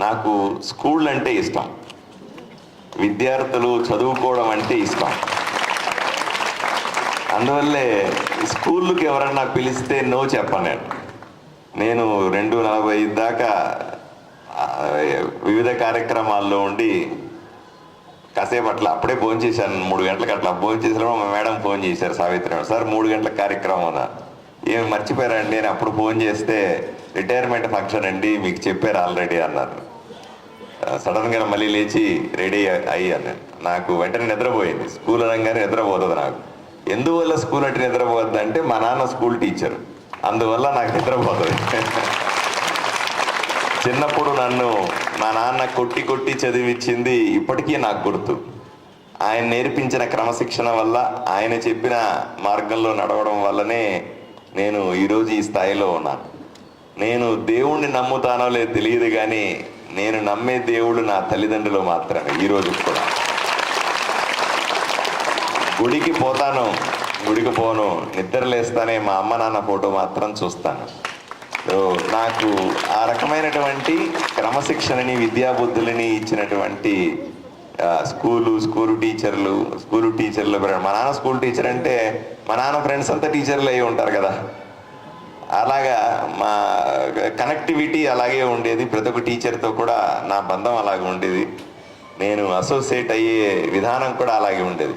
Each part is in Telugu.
నాకు స్కూల్ అంటే ఇష్టం, విద్యార్థులు చదువుకోవడం అంటే ఇష్టం. అందువల్లే స్కూళ్ళకి ఎవరన్నా పిలిస్తే నో చెప్పను. నేను 2:45 దాకా వివిధ కార్యక్రమాల్లో ఉండి కాసేపు అట్లా అప్పుడే ఫోన్ చేశాను. 3 గంటలకు అట్లా ఫోన్ చేసినప్పుడు మా మేడం ఫోన్ చేశారు, సావిత్రి సార్ 3 గంటల కార్యక్రమం ఉందా, ఏమి మర్చిపోయారండి అని అప్పుడు ఫోన్ చేస్తే రిటైర్మెంట్ ఫంక్షన్ అండి మీకు చెప్పారు ఆల్రెడీ అన్నారు. సడన్గా మళ్ళీ లేచి రెడీ అయ్యాను. నాకు వెంటనే నిద్రపోయింది. స్కూల్ అనగానే నిద్రపోతుంది నాకు. ఎందువల్ల స్కూల్ అంటే నిద్రపోతుంది అంటే మా నాన్న స్కూల్ టీచర్, అందువల్ల నాకు నిద్రపోతుంది. చిన్నప్పుడు నన్ను మా నాన్న కొట్టి కొట్టి చదివించింది ఇప్పటికీ నాకు గుర్తు. ఆయన నేర్పించిన క్రమశిక్షణ వల్ల, ఆయన చెప్పిన మార్గంలో నడవడం వల్లనే నేను ఈరోజు ఈ స్థాయిలో ఉన్నాను. నేను దేవుణ్ణి నమ్ముతానో లేదు తెలియదు, కానీ నేను నమ్మే దేవుడు నా తల్లిదండ్రులు మాత్రమే. ఈరోజు కూడా గుడికి పోతాను, గుడికి పోను, నిద్రలేస్తానే మా అమ్మ నాన్న ఫోటో మాత్రం చూస్తాను. నాకు ఆ రకమైనటువంటి క్రమశిక్షణని, విద్యాబుద్ధులని ఇచ్చినటువంటి స్కూలు టీచర్లు మా నాన్న స్కూల్ టీచర్ అంటే మా నాన్న ఫ్రెండ్స్ అంతా టీచర్లు అయి ఉంటారు కదా, అలాగా మా కనెక్టివిటీ అలాగే ఉండేది. ప్రతి ఒక్క టీచర్తో కూడా నా బంధం అలాగే ఉండేది. నేను అసోసియేట్ అయ్యే విధానం కూడా అలాగే ఉండేది.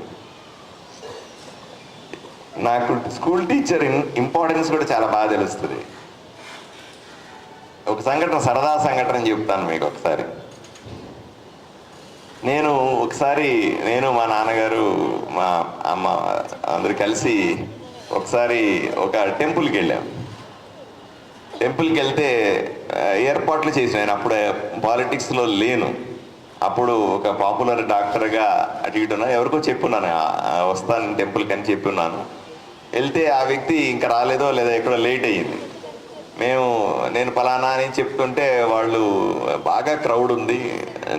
నాకు స్కూల్ టీచర్ ఇంపార్టెన్స్ కూడా చాలా బాగా తెలుస్తుంది. ఒక సంఘటన, సరదా సంఘటన చెప్తాను మీకు. నేను మా నాన్నగారు మా అమ్మ అందరు కలిసి ఒకసారి ఒక టెంపుల్కి వెళ్ళాం. టెంపుల్కి వెళ్తే ఏర్పాట్లు చేసి, నేను అప్పుడే పాలిటిక్స్లో లేను, అప్పుడు ఒక పాపులర్ డాక్టర్గా అటు ఇటు ఉన్నా, ఎవరికో చెప్పున్నాను వస్తాను టెంపుల్కి అని చెప్పున్నాను. వెళ్తే ఆ వ్యక్తి ఇంకా రాలేదో లేదా ఎక్కడో లేట్ అయ్యింది. నేను ఫలానా అని చెప్తుంటే వాళ్ళు బాగా క్రౌడ్ ఉంది,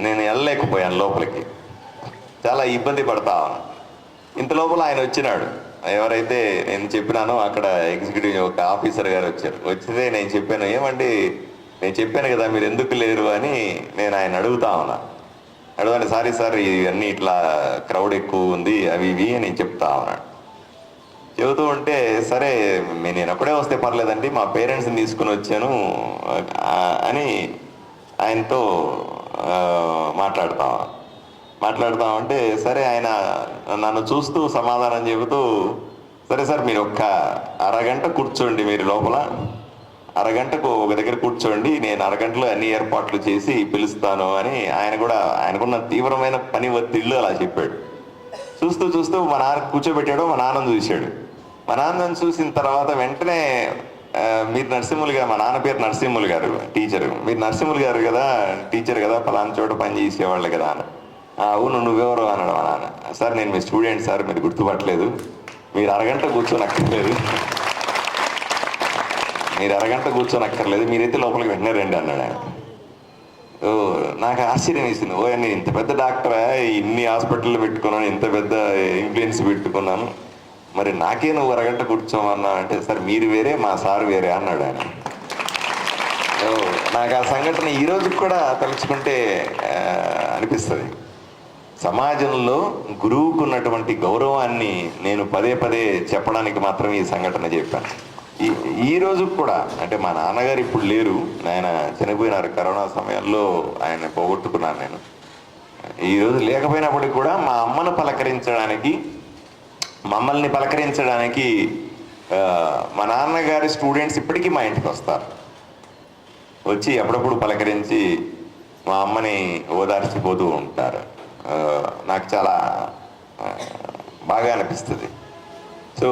నేను వెళ్ళలేకపోయాను లోపలికి, చాలా ఇబ్బంది పడతా. ఇంత లోపల ఆయన వచ్చినాడు. ఎవరైతే నేను చెప్పినానో అక్కడ ఎగ్జిక్యూటివ్ ఒక ఆఫీసర్ గారు వచ్చారు. వచ్చితే నేను చెప్పాను, ఏమండి నేను చెప్పాను కదా మీరు ఎందుకు లేరు అని నేను ఆయన అడుగుతా ఉన్నా. అడగండి, సారీ సార్ ఇవన్నీ ఇట్లా క్రౌడ్ ఎక్కువ ఉంది అవి ఇవి నేను చెప్తా ఉన్నాడు. చెబుతూ ఉంటే సరే నేను అప్పుడే వస్తే పర్లేదండి, మా పేరెంట్స్ని తీసుకుని వచ్చాను అని ఆయనతో మాట్లాడుతామంటే సరే ఆయన నన్ను చూస్తూ సమాధానం చెబుతూ, సరే సార్ మీరు ఒక్క అరగంట కూర్చోండి, మీరు లోపల అరగంటకు ఒక దగ్గర కూర్చోండి, నేను అరగంటలో అన్ని ఏర్పాట్లు చేసి పిలుస్తాను అని ఆయనకున్న తీవ్రమైన పని ఒత్తిళ్ళు అలా చెప్పాడు. చూస్తూ మా నాన్న కూర్చోబెట్టాడు. మా నాన్నను చూశాడు. మా నాన్నను చూసిన తర్వాత వెంటనే మీరు నరసింహులు గారు, మా నాన్న పేరు నరసింహులు గారు టీచరు, మీరు నరసింహులు గారు కదా టీచర్ కదా, పలానా చోట పని చేసేవాళ్ళు కదా అని. అవును, నువ్వెవరు అన్నాడు మా నాన్న. సార్ నేను మీ స్టూడెంట్ సార్, మీరు గుర్తుపట్టలేదు, మీరు అరగంట కూర్చోనక్కర్లేదు, మీరైతే లోపలికి వెంటనే రండి అన్నాడు ఆయన. నాకు ఆశ్చర్యం వేసింది. నేను ఇంత పెద్ద డాక్టరా, ఇన్ని హాస్పిటల్లో పెట్టుకున్నాను, ఇంత పెద్ద ఇన్ఫ్లుయెన్స్ పెట్టుకున్నాను, మరి నాకే నువ్వు అరగంట కూర్చోమన్నా అంటే, సార్ మీరు వేరే మా సార్ వేరే అన్నాడు ఆయన. నాకు ఆ సంఘటన ఈరోజు కూడా తలుచుకుంటే అనిపిస్తుంది. సమాజంలో గురువుకు ఉన్నటువంటి గౌరవాన్ని నేను పదే చెప్పడానికి మాత్రం ఈ సంఘటన చెప్పాను. ఈ రోజు కూడా, అంటే మా నాన్నగారు ఇప్పుడు లేరు, ఆయన చనిపోయినారు కరోనా సమయంలో, ఆయన పోగొట్టుకున్నాను నేను. ఈరోజు లేకపోయినప్పటికీ కూడా మా అమ్మను పలకరించడానికి, మమ్మల్ని పలకరించడానికి మా నాన్నగారి స్టూడెంట్స్ ఇప్పటికీ మా ఇంటికి వస్తారు. వచ్చి అప్పుడప్పుడు పలకరించి మా అమ్మని ఓదార్చిపోతూ ఉంటారు. నాకు చాలా బాగా అనిపిస్తుంది. సో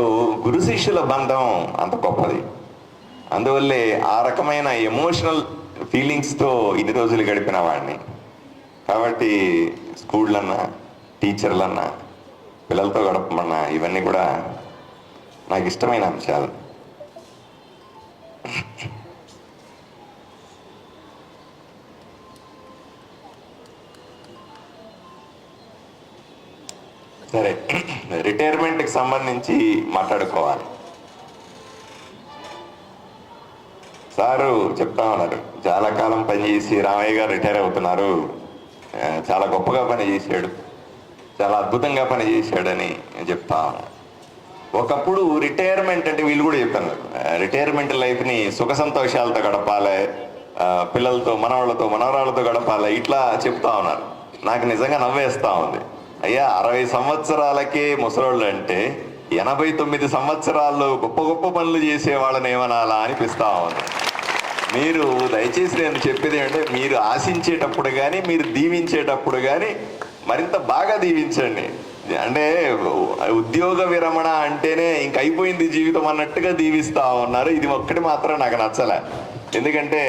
గురు శిష్యుల బంధం అంత గొప్పది. అందువల్లే ఆ రకమైన ఎమోషనల్ ఫీలింగ్స్తో ఇన్ని రోజులు గడిపిన వాడిని. కాబట్టి స్కూళ్ళన్నా, టీచర్లన్నా, పిల్లలతో గడపమన్నా ఇవన్నీ కూడా నాకు ఇష్టమైన అంశాలు. సరే, రిటైర్మెంట్కి సంబంధించి మాట్లాడుకోవాలి. సారు చెప్తా ఉన్నారు, చాలా కాలం పనిచేసి రామయ్య గారు రిటైర్ అవుతున్నారు, చాలా గొప్పగా పని చేశాడు, చాలా అద్భుతంగా పని చేశాడని చెప్తా ఉన్నారు. ఒకప్పుడు రిటైర్మెంట్ అంటే వీళ్ళు కూడా చెప్పాను, రిటైర్మెంట్ లైఫ్ని సుఖ సంతోషాలతో గడపాలి, పిల్లలతో మనవాళ్ళతో మనవరాళ్ళతో గడపాలి, ఇట్లా చెప్తా ఉన్నారు. నాకు నిజంగా నవ్వేస్తా ఉంది. అయ్యా 60 సంవత్సరాలకే ముసలోళ్ళు అంటే 89 సంవత్సరాల్లో గొప్ప గొప్ప పనులు చేసే వాళ్ళని ఏమనాలా అనిపిస్తా ఉంది. మీరు దయచేసి నేను చెప్పేది అంటే, మీరు ఆశించేటప్పుడు కానీ మీరు దీవించేటప్పుడు కానీ మరింత బాగా దీవించండి. అంటే ఉద్యోగ విరమణ అంటేనే ఇంక అయిపోయింది జీవితం అన్నట్టుగా దీవిస్తా ఉన్నారు. ఇది ఒక్కటి మాత్రం నాకు నచ్చలే. ఎందుకంటే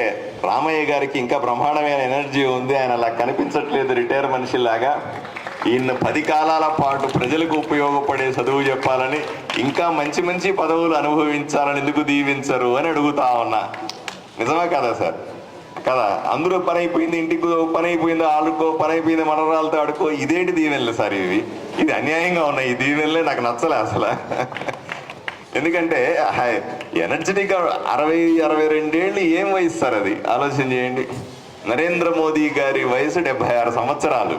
రామయ్య గారికి ఇంకా బ్రహ్మాండమైన ఎనర్జీ ఉంది. ఆయన అలా కనిపించట్లేదు రిటైర్ మనిషిలాగా. ఈయన 10 కాలాల పాటు ప్రజలకు ఉపయోగపడే చదువు చెప్పాలని, ఇంకా మంచి మంచి పదవులు అనుభవించాలని ఎందుకు దీవించరు అని అడుగుతా ఉన్నా. నిజమే కదా సార్? కదా, అందరూ పని అయిపోయింది, ఇంటికి పని అయిపోయింది, ఆడుకో పని అయిపోయింది, మనరాలతో ఆడుకో, ఇదేంటి దీవెనలు సార్? ఇది అన్యాయంగా ఉన్నాయి. ఈ దీవెనలే నాకు నచ్చలే అసలు. ఎందుకంటే ఎనర్జెటిక్గా 60-62 ఏళ్ళు ఏం వయసు సార్? అది ఆలోచన చేయండి. నరేంద్ర మోదీ గారి వయసు 76 సంవత్సరాలు,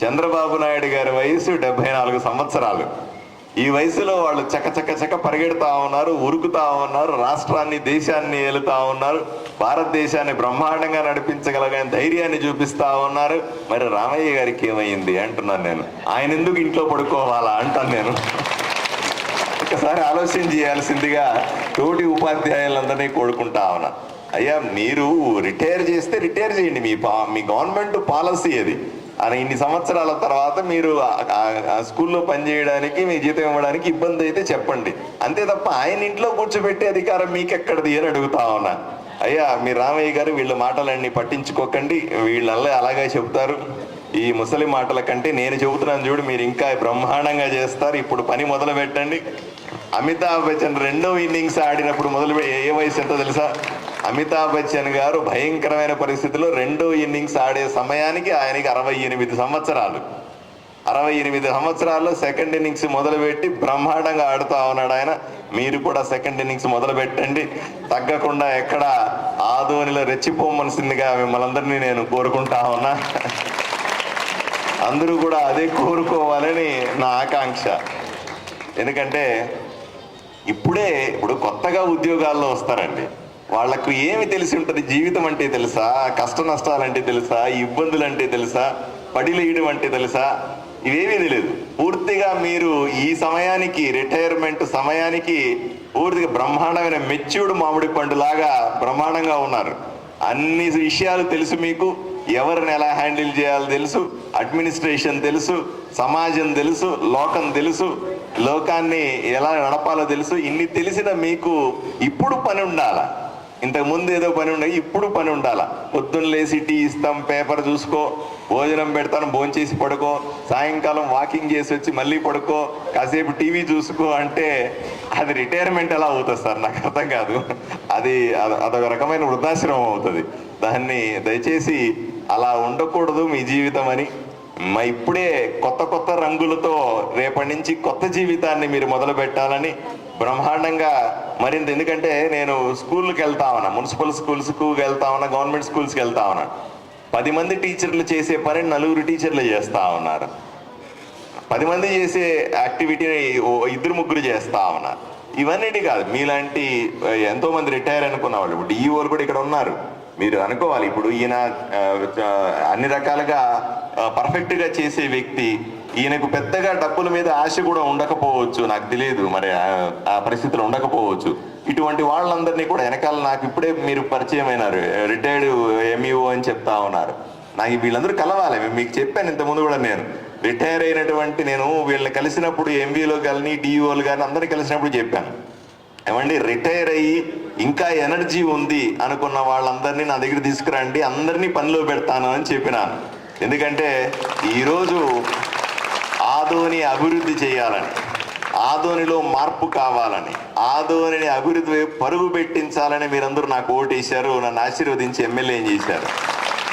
చంద్రబాబు నాయుడు గారి వయసు 74 సంవత్సరాలు. ఈ వయసులో వాళ్ళు చక పరిగెడతా ఉన్నారు, ఉరుకుతా ఉన్నారు, రాష్ట్రాన్ని దేశాన్ని ఏలుతా ఉన్నారు, భారతదేశాన్ని బ్రహ్మాండంగా నడిపించగలిగిన ధైర్యాన్ని చూపిస్తా ఉన్నారు. మరి రామయ్య గారికి ఏమైంది అంటున్నాను నేను. ఆయన ఎందుకు ఇంట్లో పడుకోవాలా అంటాను నేను. ఒకసారి ఆలోచన చేయాల్సిందిగా తోటి ఉపాధ్యాయులందరినీ కోరుకుంటా ఉన్నా. అయ్యా, మీరు రిటైర్ చేస్తే రిటైర్ చేయండి, మీ గవర్నమెంట్ పాలసీ అది. అని ఇన్ని సంవత్సరాల తర్వాత మీరు స్కూల్లో పనిచేయడానికి, మీ జీతం ఇవ్వడానికి ఇబ్బంది అయితే చెప్పండి, అంతే తప్ప ఆయన ఇంట్లో కూర్చోబెట్టే అధికారం మీకెక్కడిది అని అడుగుతా ఉన్నా. అయ్యా, మీ రామయ్య గారు వీళ్ళ మాటలన్నీ పట్టించుకోకండి, వీళ్ళల్లా అలాగే చెబుతారు. ఈ ముసలి మాటల కంటే నేను చెబుతున్నాను చూడు, మీరు ఇంకా బ్రహ్మాండంగా చేస్తారు. ఇప్పుడు పని మొదలు పెట్టండి. అమితాబ్ బచ్చన్ 2వ ఇన్నింగ్స్ ఆడినప్పుడు ఏ వయసు ఎంతో తెలుసా? అమితాబ్ బచ్చన్ గారు భయంకరమైన పరిస్థితుల్లో 2వ ఇన్నింగ్స్ ఆడే సమయానికి ఆయనకి 68 సంవత్సరాలు. 68 సంవత్సరాల్లో సెకండ్ ఇన్నింగ్స్ మొదలుపెట్టి బ్రహ్మాండంగా ఆడుతూ ఉన్నాడు ఆయన. మీరు కూడా సెకండ్ ఇన్నింగ్స్ మొదలు పెట్టండి, తగ్గకుండా ఎక్కడ ఆదోనిలో రెచ్చిపోమనిసిందిగా మిమ్మల్ని అందరినీ నేను కోరుకుంటా ఉన్నా. అందరూ కూడా అదే కోరుకోవాలని నా ఆకాంక్ష. ఎందుకంటే ఇప్పుడు కొత్తగా ఉద్యోగాల్లో వస్తారండి, వాళ్లకు ఏమి తెలిసి ఉంటుంది? జీవితం అంటే తెలుసా? కష్ట నష్టాలంటే తెలుసా? ఇబ్బందులు అంటే తెలుసా? పడిలేయడం అంటే తెలుసా? ఇవేమీ తెలియదు. పూర్తిగా మీరు ఈ సమయానికి, రిటైర్మెంట్ సమయానికి పూర్తిగా బ్రహ్మాండమైన మెచ్యూర్డ్ మామిడి పండులాగా బ్రహ్మాండంగా ఉన్నారు. అన్ని విషయాలు తెలుసు మీకు. ఎవరిని ఎలా హ్యాండిల్ చేయాలో తెలుసు, అడ్మినిస్ట్రేషన్ తెలుసు, సమాజం తెలుసు, లోకం తెలుసు, లోకాన్ని ఎలా నడపాలో తెలుసు. ఇన్ని తెలిసిన మీకు ఇప్పుడు పని ఉండాలా? ఇంతకుముందు ఏదో పని ఉండదు, ఇప్పుడు పని ఉండాలా. పొద్దున్న లేసి టీ ఇస్తాం, పేపర్ చూసుకో, భోజనం పెడతాను, భోంచేసి పడుకో, సాయంకాలం వాకింగ్ చేసి వచ్చి మళ్ళీ పడుకో, కాసేపు టీవీ చూసుకో అంటే అది రిటైర్మెంట్ ఎలా అవుతుంది సార్? నాకు అర్థం కాదు. అదొక రకమైన వృద్ధాశ్రమం అవుతుంది. దాన్ని దయచేసి అలా ఉండకూడదు మీ జీవితం అని. ఇప్పుడే కొత్త రంగులతో రేపటి నుంచి కొత్త జీవితాన్ని మీరు మొదలు పెట్టాలని బ్రహ్మాండంగా మరింత. ఎందుకంటే నేను స్కూల్కి వెళ్తా ఉన్నా, మున్సిపల్ స్కూల్స్కు వెళ్తా ఉన్నా, గవర్నమెంట్ స్కూల్స్కి వెళ్తా ఉన్నా. 10 మంది టీచర్లు చేసే పని 4 టీచర్లు చేస్తూ ఉన్నారు. 10 మంది చేసే యాక్టివిటీని 2-3 చేస్తూ ఉన్నారు. ఇవన్నిటి కాదు, మీలాంటి ఎంతో మంది రిటైర్ అనుకున్న వాళ్ళు, ఇప్పుడు డిఈఓలు కూడా ఇక్కడ ఉన్నారు. మీరు అనుకోవాలి, ఇప్పుడు ఈయన అన్ని రకాలుగా పర్ఫెక్ట్గా చేసే వ్యక్తి, ఈయనకు పెద్దగా డబ్బుల మీద ఆశ కూడా ఉండకపోవచ్చు, నాకు తెలియదు, మరి ఆ పరిస్థితులు ఉండకపోవచ్చు. ఇటువంటి వాళ్ళందరినీ కూడా వెనకాల నాకు ఇప్పుడే మీరు పరిచయం అయినారు, రిటైర్డ్ ఎంఈఓ అని చెప్తా ఉన్నారు. నాకు వీళ్ళందరూ కలవాలి. మీకు చెప్పాను ఇంతకుముందు కూడా, నేను రిటైర్ అయినటువంటి నేను వీళ్ళని కలిసినప్పుడు ఎంవీలో కానీ డిఈఓలు కానీ అందరినీ కలిసినప్పుడు చెప్పాను, ఏమండి రిటైర్ అయ్యి ఇంకా ఎనర్జీ ఉంది అనుకున్న వాళ్ళందరినీ నా దగ్గర తీసుకురండి, అందరినీ పనిలో పెడతాను అని చెప్పినాను. ఎందుకంటే ఈరోజు ఆదోని అభివృద్ధి చేయాలని, ఆదోనిలో మార్పు కావాలని, ఆదోనిని అభివృద్ధి పరుగు పెట్టించాలని మీరందరూ నాకు ఓటేశారు, నన్ను ఆశీర్వదించి ఎమ్మెల్యే చేశారు.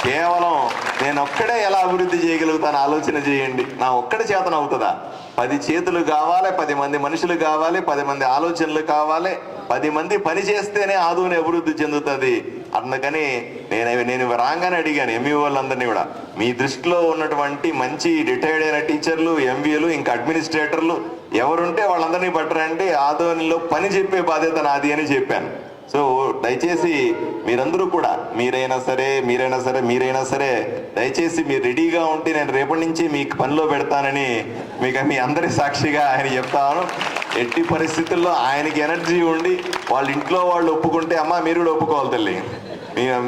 కేవలం నేను ఒక్కడే ఎలా అభివృద్ధి చేయగలుగుతాను ఆలోచన చేయండి. నా ఒక్కడి చేతన అవుతుందా? 10 చేతులు కావాలి, 10 మంది మనుషులు కావాలి, 10 మంది ఆలోచనలు కావాలి, 10 మంది పని చేస్తేనే ఆదోని అభివృద్ధి చెందుతుంది. అందుకని నేను రాగానే అడిగాను ఎంఈఓ వాళ్ళందరినీ కూడా, మీ దృష్టిలో ఉన్నటువంటి మంచి రిటైర్డ్ అయిన టీచర్లు, ఎంబీఏలు, ఇంకా అడ్మినిస్ట్రేటర్లు ఎవరుంటే వాళ్ళందరినీ పట్టరండి, ఆదోనిలో పని చెప్పే బాధ్యత నాది అని చెప్పాను. సో దయచేసి మీరందరూ కూడా మీరైనా సరే దయచేసి మీరు రెడీగా ఉంటే నేను రేపటి నుంచి మీకు పనిలో పెడతానని మీ అందరి సాక్షిగా ఆయన చెప్తాను. ఎట్టి పరిస్థితుల్లో ఆయనకి ఎనర్జీ ఉండి వాళ్ళ ఇంట్లో వాళ్ళు ఒప్పుకుంటే, అమ్మ మీరు కూడా ఒప్పుకోవాలి తల్లి,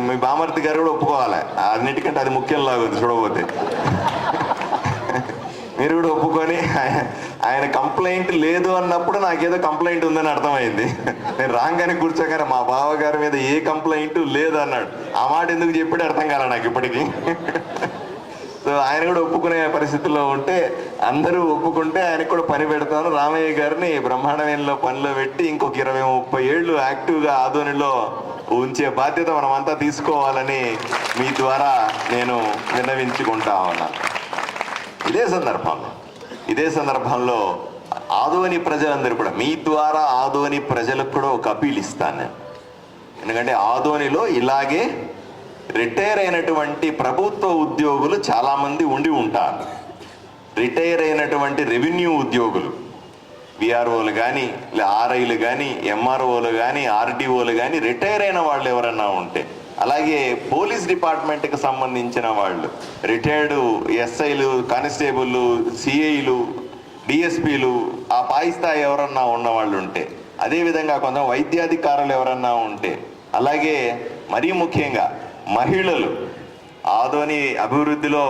మీ బామర్తి గారు కూడా ఒప్పుకోవాలి, అన్నిటికంటే అది ముఖ్యం లాగుంది చూడబోతే. మీరు కూడా ఒప్పుకొని ఆయన కంప్లైంట్ లేదు అన్నప్పుడు నాకేదో కంప్లైంట్ ఉందని అర్థమైంది. నేను రాగానే కూర్చోగానే మా బావగారి మీద ఏ కంప్లైంట్ లేదు అన్నాడు. ఆ మాట ఎందుకు చెప్పాడు అర్థం కాలే నాకు ఇప్పటికీ. సో ఆయన కూడా ఒప్పుకునే పరిస్థితుల్లో ఉంటే, అందరూ ఒప్పుకుంటే ఆయనకు కూడా పని పెడతాను. రామయ్య గారిని బ్రహ్మాండమేలో పనిలో పెట్టి ఇంకొక 20-30 ఏళ్ళు యాక్టివ్గా ఆదోనిలో ఉంచే బాధ్యత మనమంతా తీసుకోవాలని మీ ద్వారా నేను విన్నవించుకుంటా ఉన్నాను. ఇదే సందర్భంలో ఆదోని ప్రజలందరూ కూడా, మీ ద్వారా ఆదోని ప్రజలకు కూడా ఒక అపీల్ ఇస్తాను నేను. ఎందుకంటే ఆదోనిలో ఇలాగే రిటైర్ అయినటువంటి ప్రభుత్వ ఉద్యోగులు చాలామంది ఉండి ఉంటారు. రిటైర్ అయినటువంటి రెవెన్యూ ఉద్యోగులు, విఆర్ఓలు కానీ, ఆర్ఐలు కానీ, ఎంఆర్ఓలు కానీ, ఆర్డీఓలు కానీ రిటైర్ అయిన వాళ్ళు ఎవరన్నా ఉంటే, అలాగే పోలీస్ డిపార్ట్మెంట్కి సంబంధించిన వాళ్ళు రిటైర్డు ఎస్ఐలు, కానిస్టేబుళ్ళు, సిఐలు, డిఎస్పీలు, ఆ పై స్థాయి ఎవరన్నా ఉన్నవాళ్ళు ఉంటే, అదేవిధంగా కొంత వైద్యాధికారులు ఎవరన్నా ఉంటే, అలాగే మరీ ముఖ్యంగా మహిళలు, ఆదోని అభివృద్ధిలో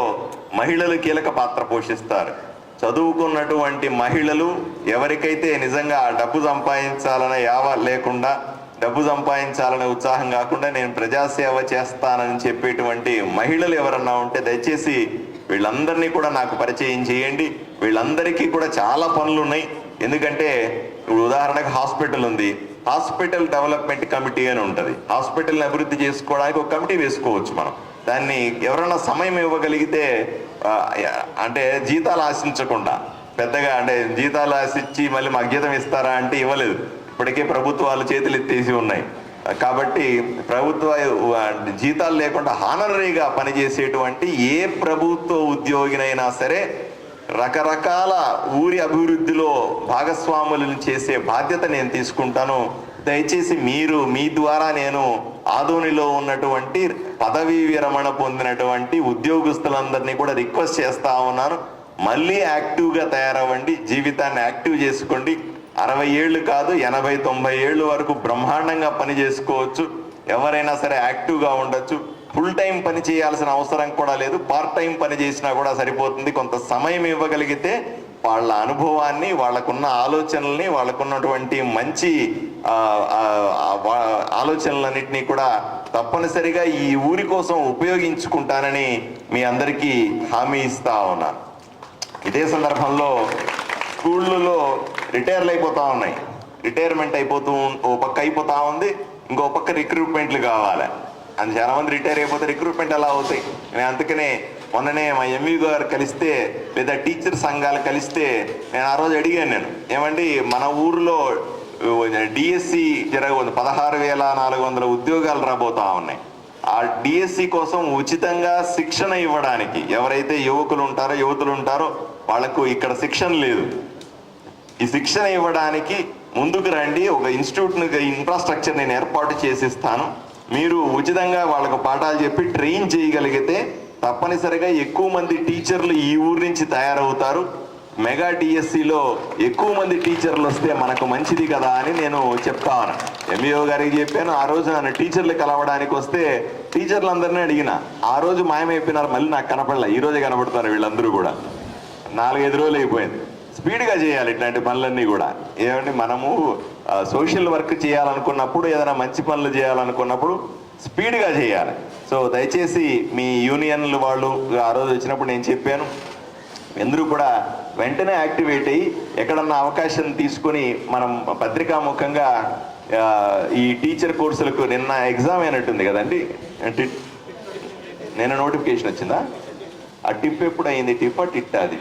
మహిళలు కీలక పాత్ర పోషిస్తారు. చదువుకున్నటువంటి మహిళలు ఎవరికైతే నిజంగా డబ్బు సంపాదించాలనే యావ లేకుండా, డబ్బు సంపాదించాలనే ఉత్సాహం కాకుండా నేను ప్రజాసేవ చేస్తానని చెప్పేటువంటి మహిళలు ఎవరన్నా ఉంటే దయచేసి వీళ్ళందరినీ కూడా నాకు పరిచయం చేయండి. వీళ్ళందరికీ కూడా చాలా పనులు ఉన్నాయి. ఎందుకంటే ఇప్పుడు ఉదాహరణకు హాస్పిటల్ ఉంది, హాస్పిటల్ డెవలప్మెంట్ కమిటీ అని ఉంటుంది. హాస్పిటల్ని అభివృద్ధి చేసుకోవడానికి ఒక కమిటీ వేసుకోవచ్చు మనం. దాన్ని ఎవరైనా సమయం ఇవ్వగలిగితే, అంటే జీతాలు ఆశించకుండా, పెద్దగా అంటే జీతాలు ఆశించి మళ్ళీ మాకు జీతం ఇస్తారా అంటే ఇవ్వలేదు. ఇప్పటికే ప్రభుత్వాలు చేతులు ఎత్తేసి ఉన్నాయి. కాబట్టి ప్రభుత్వ జీతాలు లేకుండా హానరీగా పనిచేసేటువంటి ఏ ప్రభుత్వ ఉద్యోగినైనా సరే రకరకాల ఊరి అభివృద్ధిలో భాగస్వాములను చేసే బాధ్యత నేను తీసుకుంటాను. దయచేసి మీరు, మీ ద్వారా నేను ఆదోనిలో ఉన్నటువంటి పదవీ విరమణ పొందినటువంటి ఉద్యోగస్తులందరినీ కూడా రిక్వెస్ట్ చేస్తా ఉన్నాను, మళ్ళీ యాక్టివ్గా తయారవ్వండి, జీవితాన్ని యాక్టివ్ చేసుకోండి. 60 ఏళ్ళు కాదు, 80-90 ఏళ్ళు వరకు బ్రహ్మాండంగా పని చేసుకోవచ్చు. ఎవరైనా సరే యాక్టివ్గా ఉండొచ్చు. ఫుల్ టైం పని చేయాల్సిన అవసరం కూడా లేదు, పార్ట్ టైం పని చేసినా కూడా సరిపోతుంది. కొంత సమయం ఇవ్వగలిగితే వాళ్ళ అనుభవాన్ని, వాళ్ళకున్న ఆలోచనల్ని, వాళ్ళకున్నటువంటి మంచి ఆలోచనలన్నింటినీ కూడా తప్పనిసరిగా ఈ ఊరి కోసం ఉపయోగించుకుంటానని మీ అందరికీ హామీ ఇస్తా ఉన్నాను. ఇదే సందర్భంలో స్కూళ్ళలో రిటైర్లు అయిపోతూ ఉన్నాయి. రిటైర్మెంట్ ఓ పక్క అయిపోతా ఉంది, ఇంకో పక్క రిక్రూట్మెంట్లు కావాలి. అని చాలా మంది రిటైర్ అయిపోతే రిక్రూట్మెంట్ ఎలా అవుతాయి. నేను అందుకనే మొన్ననే మా ఎంఈ గారు కలిస్తే, లేదా టీచర్ సంఘాలు కలిస్తే నేను ఆ రోజు అడిగాను, నేను ఏమండి మన ఊరిలో డిఎస్సి జరగబోతుంది, 16,400 ఉద్యోగాలు రాబోతా ఉన్నాయి. ఆ డిఎస్సి కోసం ఉచితంగా శిక్షణ ఇవ్వడానికి ఎవరైతే యువతులు ఉంటారో వాళ్లకు ఇక్కడ శిక్షణ లేదు. ఈ శిక్షణ ఇవ్వడానికి ముందుకు రండి, ఒక ఇన్స్టిట్యూట్ని, ఇన్ఫ్రాస్ట్రక్చర్ నేను ఏర్పాటు చేసిస్తాను. మీరు ఉచితంగా వాళ్ళకు పాఠాలు చెప్పి ట్రైన్ చేయగలిగితే తప్పనిసరిగా ఎక్కువ మంది టీచర్లు ఈ ఊరు నుంచి తయారవుతారు. మెగా డిఎస్సిలో ఎక్కువ మంది టీచర్లు వస్తే మనకు మంచిది కదా అని నేను చెప్తాను. ఎంఈఓ గారికి చెప్పాను. ఆ రోజు నన్ను టీచర్లు కలవడానికి వస్తే టీచర్లందరినీ అడిగిన, ఆ రోజు మాయమైపోయినారు, మళ్ళీ నాకు కనపడలే. ఈ రోజే కనపడుతున్నారు వీళ్ళందరూ కూడా. 4-5 రోజులు అయిపోయింది. స్పీడ్గా చేయాలి ఇట్లాంటి పనులన్నీ కూడా. ఏమంటే మనము సోషల్ వర్క్ చేయాలనుకున్నప్పుడు, ఏదైనా మంచి పనులు చేయాలనుకున్నప్పుడు స్పీడ్గా చేయాలి. సో దయచేసి మీ యూనియన్లు వాళ్ళు ఆ రోజు వచ్చినప్పుడు నేను చెప్పాను, అందరూ కూడా వెంటనే యాక్టివేట్ అయ్యి ఎక్కడన్నా అవకాశం తీసుకొని మనం పత్రికాముఖంగా ఈ టీచర్ కోర్సులకు, నిన్న ఎగ్జామ్ అయినట్టుంది కదండి, నిన్న నోటిఫికేషన్ వచ్చిందా? ఆ టిప్ ఎప్పుడు అయింది? టిప్పా టిట్టా? అది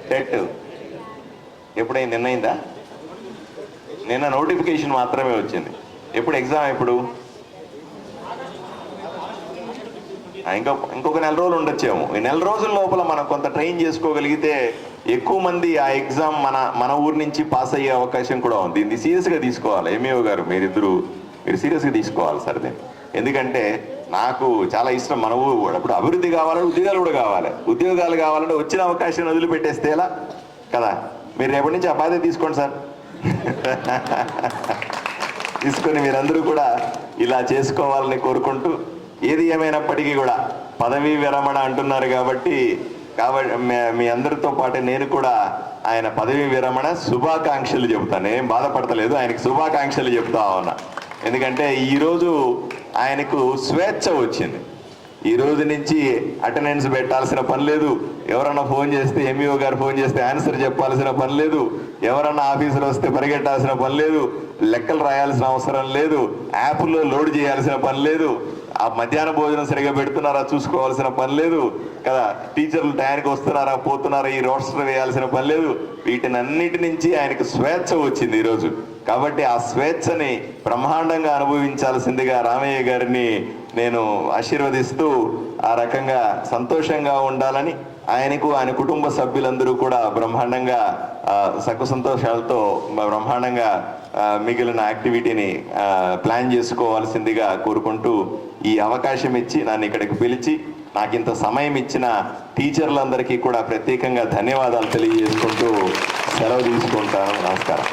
టెట్ ఎప్పుడైంది? నిన్న అయిందా? నిన్న నోటిఫికేషన్ మాత్రమే వచ్చింది. ఎప్పుడు ఎగ్జామ్ ఎప్పుడు? ఇంకొక నెల రోజులు ఉండొచ్చేమో. ఈ నెల రోజుల లోపల మనం కొంత ట్రైన్ చేసుకోగలిగితే ఎక్కువ మంది ఆ ఎగ్జామ్ మన ఊరు నుంచి పాస్ అయ్యే అవకాశం కూడా ఉంది. దీన్ని సీరియస్గా తీసుకోవాలి. ఎంఈఓ గారు మీరు సీరియస్గా తీసుకోవాలి సార్ దీన్ని. ఎందుకంటే నాకు చాలా ఇష్టం. మన ఊరు అప్పుడు అభివృద్ధి కావాలంటే ఉద్యోగాలు కూడా కావాలి. ఉద్యోగాలు కావాలంటే వచ్చిన అవకాశం వదిలిపెట్టేస్తే ఎలా కదా. మీరు రేపటి నుంచి ఆ బాధ్యత తీసుకోండి సార్. తీసుకొని మీరందరూ కూడా ఇలా చేసుకోవాలని కోరుకుంటూ, ఏది ఏమైనప్పటికీ కూడా పదవీ విరమణ అంటున్నారు కాబట్టి మీ అందరితో పాటు నేను కూడా ఆయన పదవీ విరమణ శుభాకాంక్షలు చెబుతాను. ఏం బాధపడతలేదు, ఆయనకు శుభాకాంక్షలు చెప్తా ఉన్నా. ఎందుకంటే ఈరోజు ఆయనకు స్వేచ్ఛ వచ్చింది. ఈ రోజు నుంచి అటెండెన్స్ పెట్టాల్సిన పని లేదు. ఎవరన్నా ఫోన్ చేస్తే ఎంఈఓ గారు ఫోన్ చేస్తే ఆన్సర్ చెప్పాల్సిన పని లేదు. ఎవరన్నా ఆఫీసులో వస్తే పరిగెట్టాల్సిన పని లేదు. లెక్కలు రాయాల్సిన అవసరం లేదు. యాప్లో లోడ్ చేయాల్సిన పని లేదు. ఆ మధ్యాహ్న భోజనం సరిగా పెడుతున్నారా చూసుకోవాల్సిన పని లేదు కదా. టీచర్లు టయానికి వస్తున్నారా పోతున్నారా ఈ రోస్టర్ వేయాల్సిన పని లేదు. వీటినన్నిటి నుంచి ఆయనకు స్వేచ్ఛ వచ్చింది ఈరోజు. కాబట్టి ఆ స్వేచ్ఛని బ్రహ్మాండంగా అనుభవించాల్సిందిగా రామయ్య గారిని నేను ఆశీర్వదిస్తూ, ఆ రకంగా సంతోషంగా ఉండాలని ఆయనకు ఆయన కుటుంబ సభ్యులందరూ కూడా బ్రహ్మాండంగా సుఖ సంతోషాలతో బ్రహ్మాండంగా మిగిలిన యాక్టివిటీని ప్లాన్ చేసుకోవాల్సిందిగా కోరుకుంటూ, ఈ అవకాశం ఇచ్చి నన్ను ఇక్కడికి పిలిచి నాకు ఇంత సమయం ఇచ్చిన టీచర్లందరికీ కూడా ప్రత్యేకంగా ధన్యవాదాలు తెలియజేసుకుంటూ సెలవు తీసుకుంటాను. నమస్కారం.